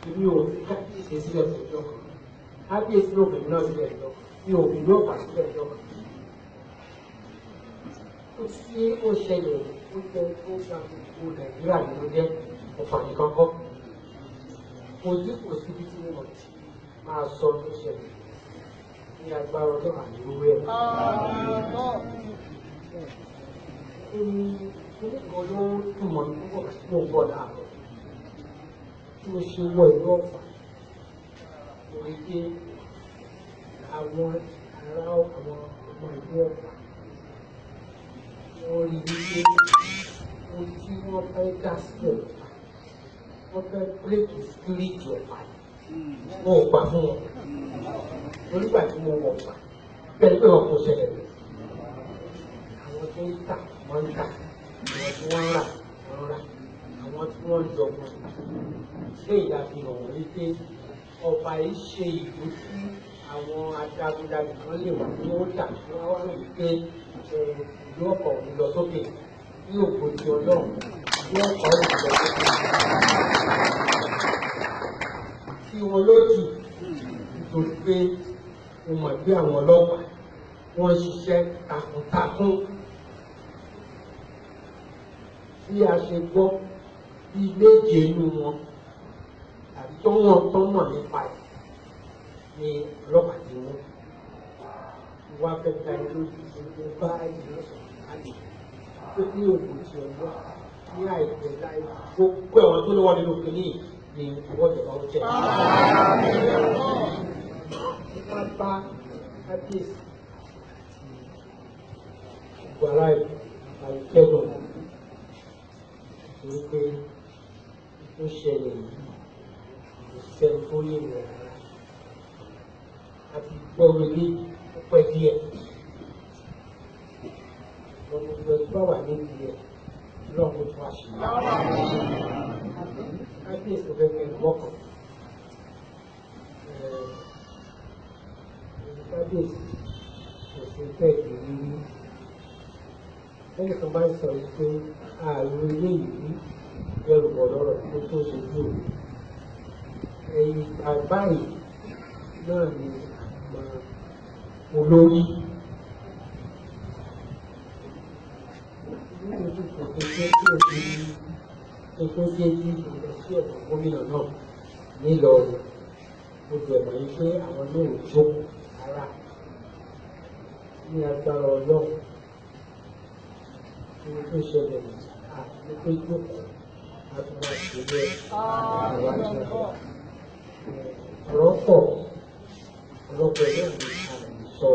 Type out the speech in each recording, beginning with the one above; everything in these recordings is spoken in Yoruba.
èmi ò fi kábíyèsí sílẹ̀ fún ọjọ́ kan kábíyèsí ló bẹ̀rẹ̀ náà sílẹ̀ ẹjọ́ mi ò fi yóò fà sílẹ̀ ẹjọ́ kan. Ó tí ó ṣẹlẹ̀ ó jẹ́ ó gba gbogbo Nàìjíríà nínú jẹ́ ọ̀pá nìkan kọ́. Kò sí síbi tí wọ́n máa sọ tó ṣẹlẹ̀ ní agbára ọlọ́run àdúró ẹ̀. Oníkan ló túmọ̀ ní púpọ̀ tí mo gbọ́ láàárọ̀ tí mo ṣe wọ ìlú Ọ̀fà lórí pé àwọn ará àwọn ọmọ ìlú Ọ̀fà wọ́n rí wípé ohun tí wọ́n fẹ́ dá sílẹ̀ wọ́n fẹ́ bírèkì spiriti Ọ̀fà wọn ò gbà fún wọn onígbà tí mo wọ̀ gbà bẹ́ẹ̀ pé wọn kò ṣẹlẹ̀ rẹ̀ àwọn tó ń tà wọ́n ń tà àwọn tí wọ́n ń rà wọ́n ń rà àwọn tí wọ́n ń jọgbọ́n ṣé ìdàfihàn wọ́n wípé ọba yìí ṣe ìlú tí àwọn ajagunjalè kan lè wà ní ó tà tí wọ́n wá rò wípé ìlú Ọ̀fà ò ní lọ sókè ní òkú ti Ọlọ́run ní Ọ̀fà ò ní lọ sókè tí wọn lójú nítorí pé mo mọ̀ pé àwọn ọlọ́pàá wọ́n ń ṣiṣẹ́ takuntakun bí a ṣe gbọ́ bí méje inú wọn àbí tó mọ̀ nípa ẹ̀ ni ọlọ́pàá ti mú wá fẹ́ gba ẹ lójú ìṣòro bá ìlú àlè tó ní òògùn ti ọjọ́ ní àìpẹ́ láì gbogbo ẹ̀wọ̀n tó lọ́wọ́ nínú kìíní ni ìwọ́de bá ó jẹ́. Nípa bá kábíyèsí gbogbo ará ìlú àìkẹ́dùn nítorí pé ó ṣẹlẹ̀ yìí kò sẹ́ni tó lè rẹ̀ rárá. A ti gbọ́ wọlé ó pẹ́ díẹ̀. Ọmọ ìgbẹ́ tó bá wà nídìí ẹ̀ lọ́wọ́ tó wá ṣe. Kábíyèsí fẹ́ fẹ́ gbọ́kàn. Kábíyèsí kò sí fẹ́ ìrírí. Lẹ́yìn tó bá ń sọ pé ààrùn ilé ìlú ẹrù bọ̀ lọ́rọ̀ tó tó ṣe dúró. Ẹ̀yìn àgbáyé náà ni olórí. Nítorí kò tó ṣe kí òfin ètò jẹ́ kí ìlọ sí ọ̀dọ̀ gómìnà náà nílọrin mo bẹ̀rẹ̀ yìí pé àwọn náà ò jókòó rárá ní agbára ọlọ́run ní tó ṣẹlẹ̀ àti pé jókòó láti máa ṣe bẹ́ẹ̀ àwọn àjẹkọ̀ ọ̀rọ̀ pọ̀ ọlọ́pàá náà ní àlàyé sọ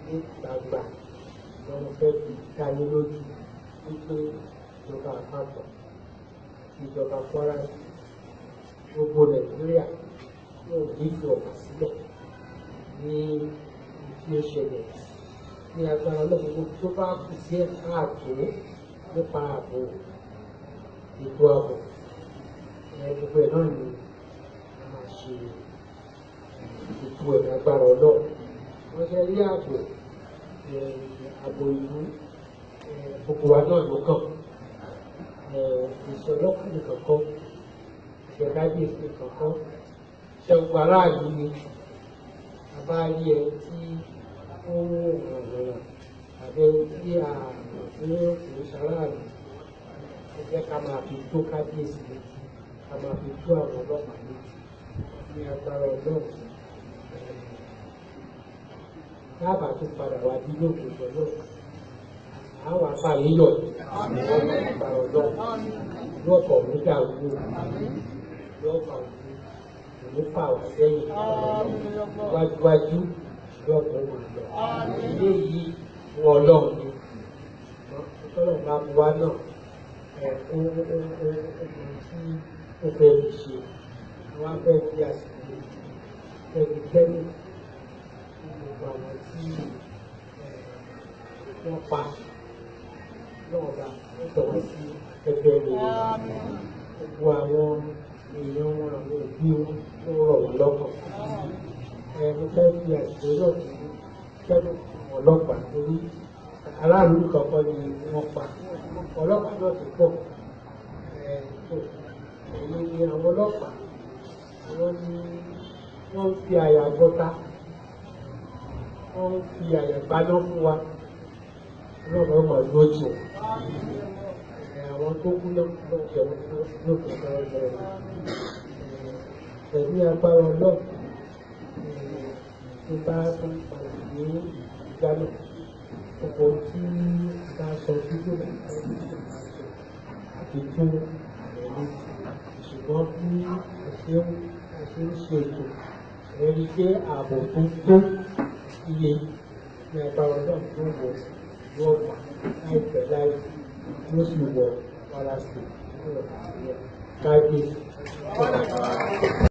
ní gbàgbà lọ́nà fẹ́ fi dání lójú wípé ìjọba àpapọ̀ ìjọba Kwara gbogbo Nàìjíríà yóò ní fi ọ̀pá sílẹ̀ ní tí ó ṣẹlẹ̀ ní agbára ọlọ́gbogbo tó bá kù sí ààtò nípa ààbò ètò ààbò gbogbo ẹ̀ náà ni a máa ṣe ètò ẹ̀ lágbára ọlọ́run wọ́n ṣe rí ààbò ìlú gbogbo wa náà ló kàn. Ìṣọlọ́pàá nìkan kọ́ ìṣẹ̀kábíyèsí nìkan kọ́ ṣẹ̀gbọ́n aráàlú ni bàbá rí ẹ tí ó ń ràn àbẹ tí ààrùn ní òṣèlú aráàlú ẹ jẹ́ ká máa fi tó kábíyèsí létí ká máa fi tó àwọn ọlọ́pàá létí ní agbára ọlọ́run dábàá tó padà wá bí lóògùn ìjọ náà. Àwọn àpáyé yọ̀ ní agbára ọlọ́run yóò kọ̀ ní dàrú yóò fà ní fà wá sẹ́yìn wájúwájú yóò tó wà lọ. Ilé yìí wọ ọlọ́run ni ọlọ́run bá bu wá náà ohun tí ó fẹ́ fi ṣe wọ́n á fẹ́ fi àsìkò fẹ́ fi tẹ́lẹ̀ gbogbo àwọn tí wọ́n pa náà bá tọ̀wọ́ sí ẹgbẹ́ rẹ̀ gbogbo àwọn èèyàn wọn àwọn òbí wọn tó rọ̀ wọ́n lọ́kàn. Mo fẹ́ fi àṣìṣe náà sí kẹ́lù ọlọ́pàá torí aráàlú kankan ni wọ́n pa ọlọ́pàá náà ti pọ̀. Èyí ni àwọn ọlọ́pàá wọ́n ní wọ́n ń fi àyà gbọ́ta, wọ́n ń fi àyà gbaná fún wa, ọlọ́run ọmọ lójú àwọn tó kú lọ́jọ́ lókè náà lọ́wọ́ pẹ̀lú agbára ọlọ́run tó bá tó padà ní ìgbàlọ́ ọ̀pọ̀ tí a sọ fídíò àti tó ẹ̀rí ṣùgbọ́n bí ẹ̀ṣẹ́ ń ṣe ètò ẹ̀rí pé ààbò tó tó iye ní agbára ọlọ́run tó wọ̀ yóò wà láìpẹ́ láì yóò sì wọ wàhálà sí i káàkiri.